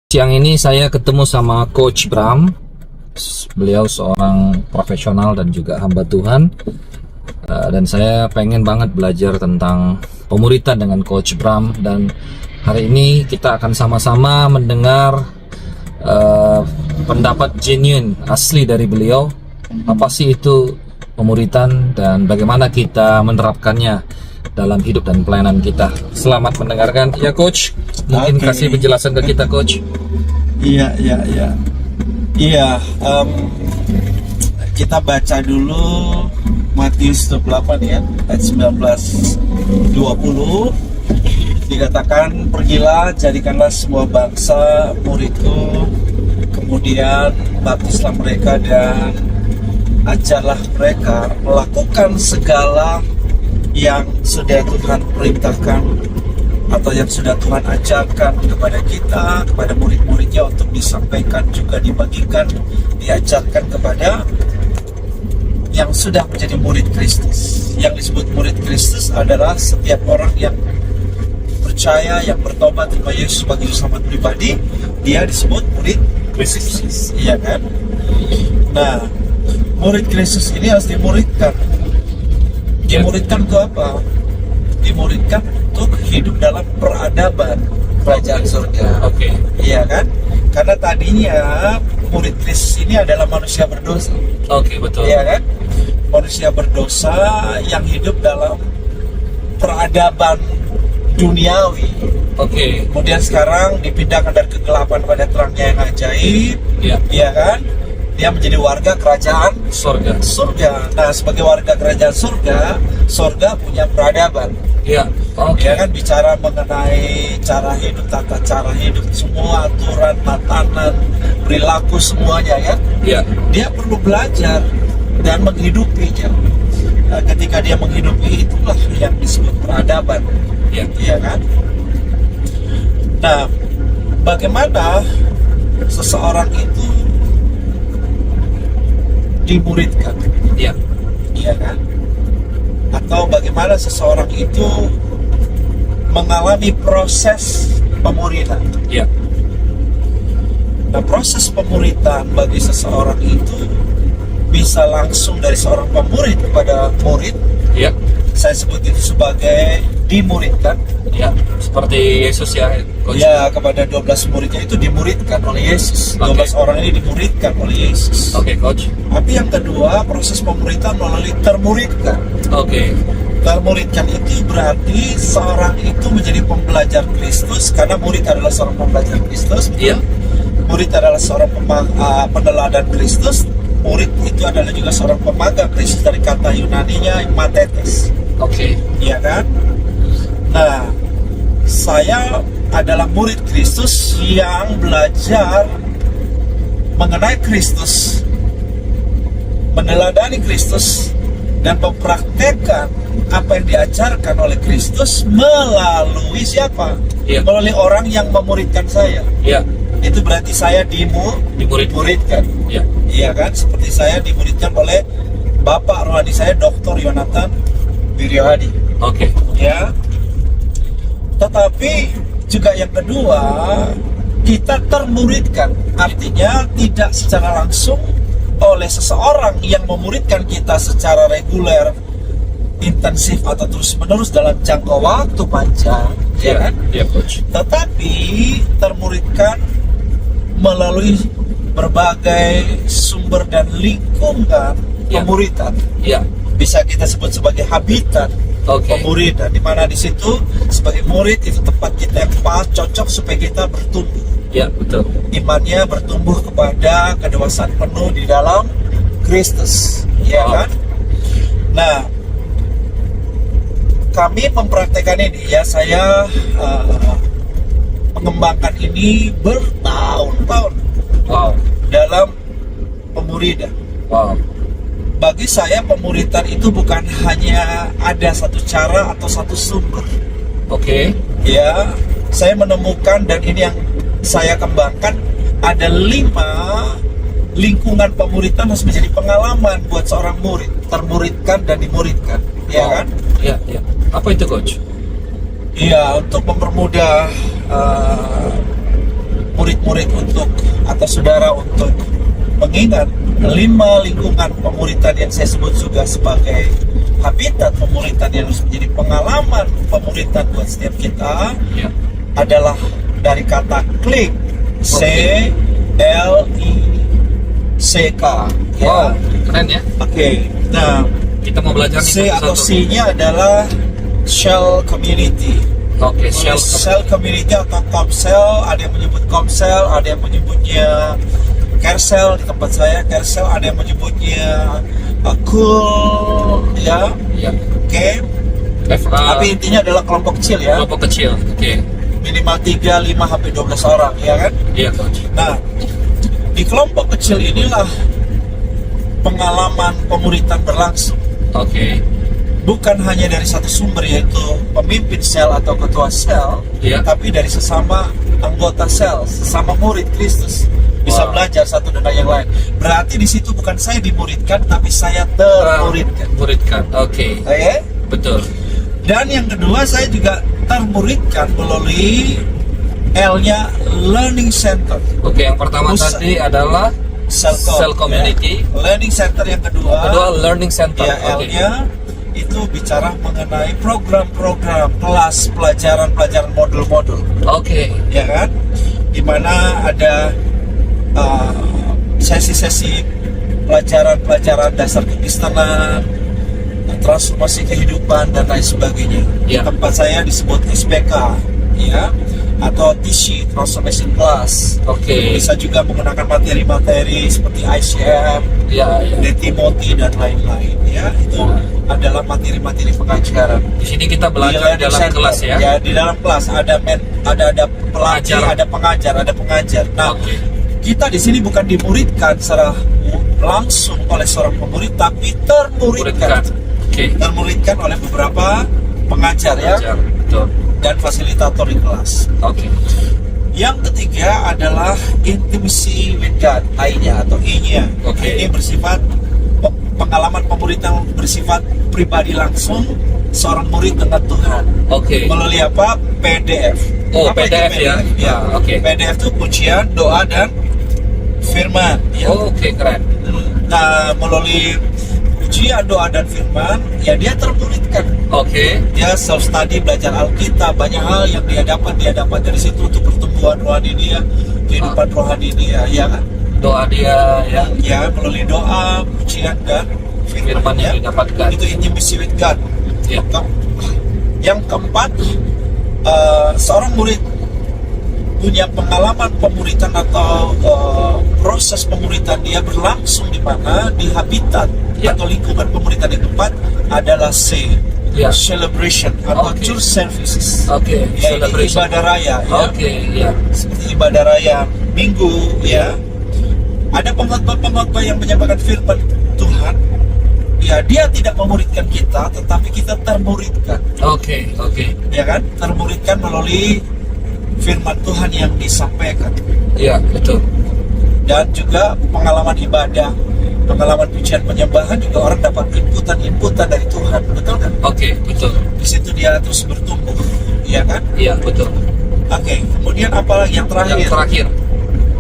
Siang ini saya ketemu sama Coach Bram. Beliau seorang profesional dan juga hamba Tuhan. Dan saya pengen banget belajar tentang pemuritan dengan Coach Bram. Dan hari ini kita akan sama-sama mendengar pendapat genuine, asli dari beliau. Apa sih itu pemuritan dan bagaimana kita menerapkannya dalam hidup dan pelayanan kita. Selamat mendengarkan. Ya Coach, mungkin kasih penjelasan ke kita Coach. Iya. Kita baca dulu Matius 28 ya, ayat 19-20. Dikatakan, pergilah, jadikanlah semua bangsa muridku, kemudian baptislah mereka dan ajarlah mereka melakukan segala yang sudah Tuhan perintahkan atau yang sudah Tuhan ajarkan kepada kita, kepada murid-muridnya, untuk disampaikan, juga dibagikan, diajarkan kepada yang sudah menjadi murid Kristus. Yang disebut murid Kristus adalah setiap orang yang percaya, yang bertobat terima Yesus sebagai selamat pribadi, dia disebut murid Kristus. Iya kan? Nah, murid Kristus ini harus dimuridkan. Dimuridkan ke apa? Dimuridkan untuk hidup dalam peradaban kerajaan surga. Oke. Iya kan? Karena tadinya murid Kristus ini adalah manusia berdosa. Oke, betul. Iya kan? Manusia berdosa yang hidup dalam peradaban duniawi. Oke. Kemudian sekarang dipindahkan dari kegelapan pada terangnya yang ajaib. Ya. Iya kan? Dia menjadi warga kerajaan Surga. surga. Nah, sebagai warga kerajaan surga punya peradaban. Ya. Oke. Dia kan bicara mengenai cara hidup, tata cara hidup, semua aturan, makanan, perilaku, semuanya kan. Ya. Dia perlu belajar dan menghidupinya. Nah, ketika dia menghidupi, itulah yang disebut peradaban. Ya. Iya kan? Nah, bagaimana seseorang itu dimuridkan? Ya. Iya kan? Atau bagaimana seseorang itu mengalami proses pemuridan? Ya. Nah, proses pemuridan bagi seseorang itu bisa langsung dari seorang pemurid kepada murid. Ya. Saya sebut itu sebagai dimuridkan. Ya. Seperti Yesus ya, Coach. Ya, kepada 12 muridnya itu dimuridkan oleh Yesus. 12 orang ini dimuridkan oleh Yesus. Oke, Coach. Tapi yang kedua, proses pemuridan melalui termuridkan. Oke. Termuridkan itu berarti seorang itu menjadi pembelajar Kristus, karena murid adalah seorang pembelajar Kristus. Iya. Murid adalah seorang peneladan Kristus. Murid itu adalah juga seorang pemagang Kristus, dari kata Yunaninya matetes. Oke. Iya kan? Nah, saya adalah murid Kristus yang belajar mengenai Kristus, meneladani Kristus, dan mempraktekkan apa yang diajarkan oleh Kristus melalui siapa? Iya. Melalui orang yang memuridkan saya. Ya. Itu berarti saya dimuridkan. Ya. Iya kan? Seperti saya dimuridkan oleh Bapak rohani saya, Dr. Yonatan Wiryohadi. Oke. Ya. Tetapi juga yang kedua, kita termuridkan. Artinya tidak secara langsung oleh seseorang yang memuridkan kita secara reguler, intensif atau terus-menerus dalam jangka waktu panjang, ya kan? Ya, Coach. Tetapi termuridkan melalui berbagai sumber dan lingkungan Ya. pemuridan. Ya. Bisa kita sebut sebagai habitat Oke. pemuridan, di mana di situ sebagai murid itu tempat kita yang pas cocok supaya kita bertumbuh. Ya, betul. Imannya bertumbuh kepada kedewasaan penuh di dalam Kristus, ya Oh. kan? Nah, kami mempraktekkan ini ya, saya mengembangkan ini bertahun-tahun Wow. dalam pemuridan. Wow. Bagi saya pemuridan itu bukan hanya ada satu cara atau satu sumber. Oke. Ya, saya menemukan, dan ini yang saya kembangkan, ada 5 lingkungan pemuridan harus menjadi pengalaman buat seorang murid, termuridkan dan dimuridkan, ya Wow. kan? Ya, ya. Apa itu, Coach? Iya, untuk mempermudah murid-murid untuk atau saudara untuk mengingat 5 lingkungan pemuritan yang saya sebut juga sebagai habitat pemuritan yang harus menjadi pengalaman pemuritan buat setiap kita Ya. adalah dari kata klik, C L I C K. Wow, keren ya. Oke. Nah, Kita mau belajar nih C atau satu-satu. C-nya adalah shell community. Oke, shell. Shell community atau comsel, ada yang menyebut comsel, ada yang menyebutnya carousel di tempat saya, carousel, ada yang menyebutnya cool, ya, Ya. camp. Tapi intinya adalah kelompok kecil ya, kelompok kecil. Oke. minimal 3, 5 sampai 12 orang, ya kan? Iya, coach. Nah, di kelompok kecil inilah pengalaman pemuritan berlangsung. Oke. Bukan hanya dari satu sumber yaitu pemimpin sel atau ketua sel, Iya. tapi dari sesama anggota sel, sesama murid Kristus bisa Wow. belajar satu dengan yang lain. Berarti di situ bukan saya dimuridkan, tapi saya termuridkan. Muridkan. Oke. Oke? Betul. Dan yang kedua saya juga termuridkan melalui L-nya Learning Center. Oke, yang pertama Pusat. tadi adalah Cell community. ya. Learning Center yang kedua. kedua learning center. Ya, Oke. L-nya itu bicara mengenai program-program kelas pelajaran modul-modul, Oke. ya kan? Di mana ada sesi-sesi pelajaran-pelajaran dasar kekristenan, transformasi kehidupan dan lain sebagainya. Ya. Tempat saya disebut SPK, ya, atau TC Transformation Class. Oke. Bisa juga menggunakan materi-materi seperti ICF, Ya, ya. Timothy dan lain-lain, ya. Itu adalah materi-materi pengajaran. Di sini kita Di belajar learning dalam center. kelas ya. Ya, di dalam kelas ada pelatih, Pengajar. ada pengajar, ada pengajar. Nah, Oke. kita di sini bukan dimuridkan secara langsung oleh seorang pemurid, tapi termuridkan. Muridkan. Oke. Termuridkan oleh beberapa pengajar ya Belajar. Betul. dan fasilitator di kelas. Oke. Yang ketiga adalah intimacy with God, I-nya atau I-nya. Oke. Ini bersifat pengalaman pemuridan bersifat pribadi langsung seorang murid dengan Tuhan. Oke. Melalui apa? PDF. Oh, Apa itu PDF ya? Ya. Ah, oke. PDF itu pujian, doa dan firman. Ya. Oh, oke, keren. Nah, melalui pujian, doa dan firman, ya dia termuridkan. Oke. Dia self study, belajar Alkitab, banyak hal yang dia dapat dari situ untuk pertumbuhan rohani dia, kehidupan rohani dia, ya kan? Doa dia ya. Ya, melalui doa, pujian dan Firman ya. yang didapatkan. Itu intimacy with God. Ya. Yang keempat, seorang murid punya pengalaman pemuritan atau proses pemuritan dia berlangsung di mana di habitat Ya. atau lingkungan pemuritan yang tepat adalah C, Ya. celebration atau Oke. church services. Oke. Ya, ini Celebration. ibadah raya ya. Oke. Ya. Seperti ibadah raya Minggu ya. Ada pengkhotbah yang menyampaikan firman Tuhan. Ya, dia tidak memuridkan kita, tetapi kita termuridkan. Oke. Oke. Ya kan? Termuridkan melalui firman Tuhan yang disampaikan. Ya, betul. Dan juga pengalaman ibadah, pengalaman pujian penyembahan juga orang dapat inputan dari Tuhan. Betul kan? Oke, betul. Di situ dia terus bertumbuh. Ya kan? Iya, betul. Oke, kemudian apa lagi yang terakhir? Yang terakhir,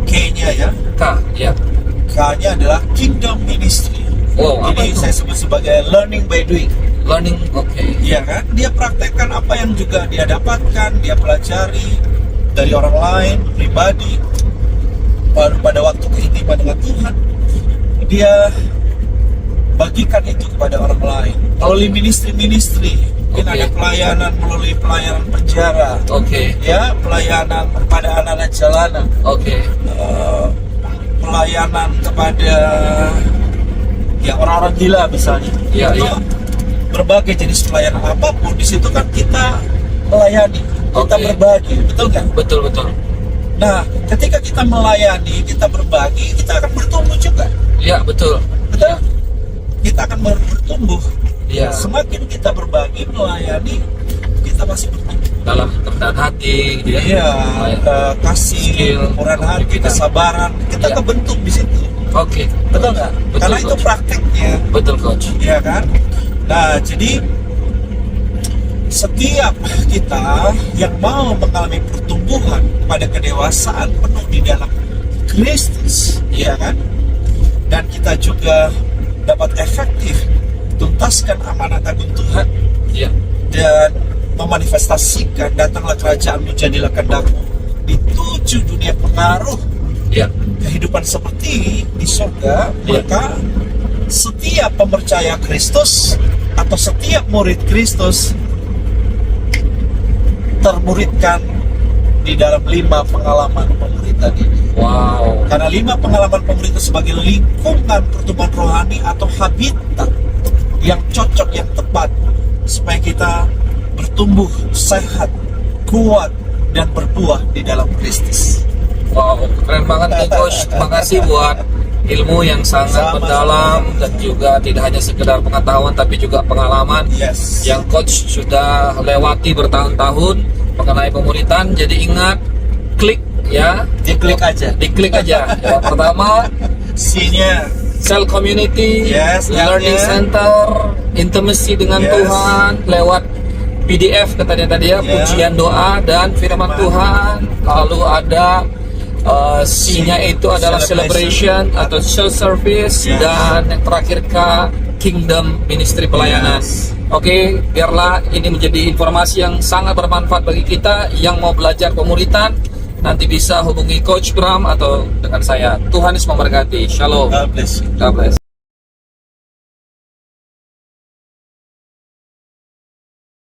K-nya ya. K. Ya. K-nya adalah Kingdom Ministry. Wow, apa Ini itu? saya sebut sebagai learning by doing. Learning. Oke. Iya kan? Dia praktekkan apa yang juga dia dapatkan, dia pelajari dari orang lain, pribadi. Baru pada waktu keintiman dengan Tuhan, dia bagikan itu kepada orang lain. Melalui ministry-ministry, mungkin Oke. ada pelayanan melalui pelayanan penjara, Oke. ya pelayanan kepada anak-anak jalanan, Oke. pelayanan kepada ya orang-orang gila misalnya. Iya, Itu iya. berbagai jenis pelayanan apapun di situ kan kita melayani, kita Oke. berbagi, betul kan? Betul, betul. Nah, ketika kita melayani, kita berbagi, kita akan bertumbuh juga, Iya, betul. betul? Kita akan bertumbuh. Iya. Semakin kita berbagi, melayani, kita masih bertumbuh. Dalam kerendahan hati, gitu ya. Iya, kasih, Skill, kemurahan hati, aktivitas. kesabaran, kita Iya. kebentuk di situ, Oke. betul nggak? Betul, Karena itu Coach. prakteknya. Betul, coach. Iya kan? Nah, jadi setiap kita yang mau mengalami pertumbuhan pada kedewasaan penuh di dalam Kristus, ya kan? Dan kita juga dapat efektif tuntaskan amanat agung Tuhan Ya. dan memanifestasikan datanglah kerajaanmu, jadilah kehendakmu di 7 dunia pengaruh Ya. kehidupan seperti di surga. Ya. Maka setiap pemercaya Kristus atau setiap murid Kristus termuridkan di dalam 5 pengalaman pemuritan ini. Wow. Karena 5 pengalaman pemuritan sebagai lingkungan pertumbuhan rohani atau habitat yang cocok, yang tepat supaya kita bertumbuh sehat, kuat, dan berbuah di dalam Kristus. Wow, keren banget nih Coach. Terima kasih buat ilmu yang sangat Sama-sama. mendalam dan juga tidak hanya sekedar pengetahuan tapi juga pengalaman Yes. yang Coach sudah lewati bertahun-tahun mengenai pemuritan. Jadi ingat, klik ya, Diklik aja. diklik aja. Yang pertama, C-nya. Cell Community, Yes, Learning L-nya. Center, Intimacy dengan Yes. Tuhan lewat PDF katanya tadi ya, Yeah. pujian doa dan firman Tuhan. Lalu ada C-nya itu adalah celebration atau church service, Yes. dan yang terakhir K, Kingdom Ministry pelayanan. Yes. Oke, biarlah ini menjadi informasi yang sangat bermanfaat bagi kita yang mau belajar pemuritan. Nanti bisa hubungi Coach Bram atau dengan saya. Tuhan Yesus memberkati. Shalom. God bless you. God bless.